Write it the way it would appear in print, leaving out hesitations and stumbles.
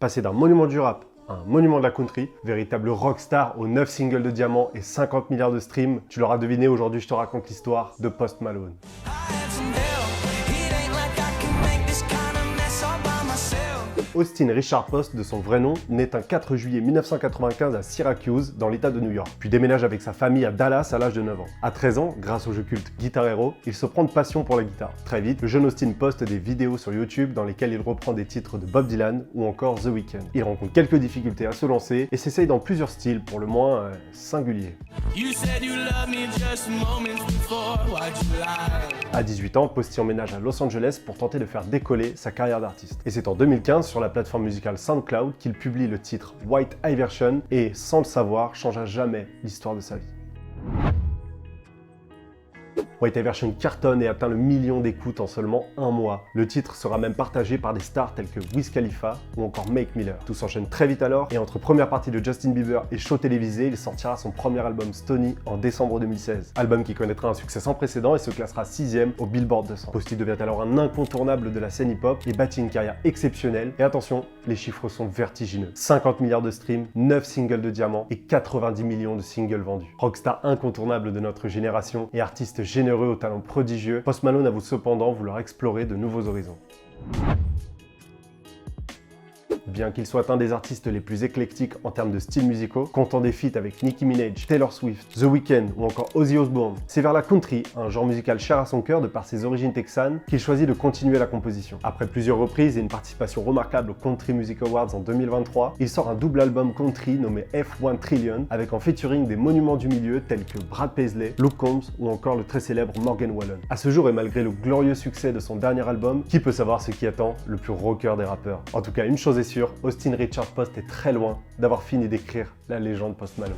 Passer d'un monument du rap à un monument de la country, véritable rockstar aux 9 singles de diamant et 50 milliards de streams, tu l'auras deviné, aujourd'hui je te raconte l'histoire de Post Malone. Austin Richard Post, de son vrai nom, naît un 4 juillet 1995 à Syracuse, dans l'état de New York, puis déménage avec sa famille à Dallas à l'âge de 9 ans. À 13 ans, grâce au jeu culte Guitar Hero, il se prend de passion pour la guitare. Très vite, le jeune Austin poste des vidéos sur YouTube dans lesquelles il reprend des titres de Bob Dylan ou encore The Weeknd. Il rencontre quelques difficultés à se lancer et s'essaye dans plusieurs styles, pour le moins singuliers. À 18 ans, Posty emménage à Los Angeles pour tenter de faire décoller sa carrière d'artiste. Et c'est en 2015, sur la plateforme musicale SoundCloud, qu'il publie le titre White Iverson et, sans le savoir, change à jamais l'histoire de sa vie. White Iverson cartonne et atteint le million d'écoutes en seulement un mois. Le titre sera même partagé par des stars telles que Wiz Khalifa ou encore Mac Miller. Tout s'enchaîne très vite alors, et entre première partie de Justin Bieber et show télévisé, il sortira son premier album Stoney en décembre 2016. Album qui connaîtra un succès sans précédent et se classera 6ème au Billboard 200. Posty devient alors un incontournable de la scène hip-hop et bâtit une carrière exceptionnelle. Et attention, les chiffres sont vertigineux. 50 milliards de streams, 9 singles de diamant et 90 millions de singles vendus. Rockstar incontournable de notre génération et artiste généreux au talent prodigieux, Post Malone avoue cependant vouloir explorer de nouveaux horizons. Bien qu'il soit un des artistes les plus éclectiques en termes de styles musicaux, comptant des feats avec Nicki Minaj, Taylor Swift, The Weeknd ou encore Ozzy Osbourne, c'est vers la country, un genre musical cher à son cœur de par ses origines texanes, qu'il choisit de continuer la composition. Après plusieurs reprises et une participation remarquable aux Country Music Awards en 2023, il sort un double album country nommé F1 Trillion, avec en featuring des monuments du milieu tels que Brad Paisley, Luke Combs ou encore le très célèbre Morgan Wallen. À ce jour, et malgré le glorieux succès de son dernier album, qui peut savoir ce qui attend le plus rocker des rappeurs? En tout cas, une chose est sûre, Austin Richard Post est très loin d'avoir fini d'écrire la légende Post Malone.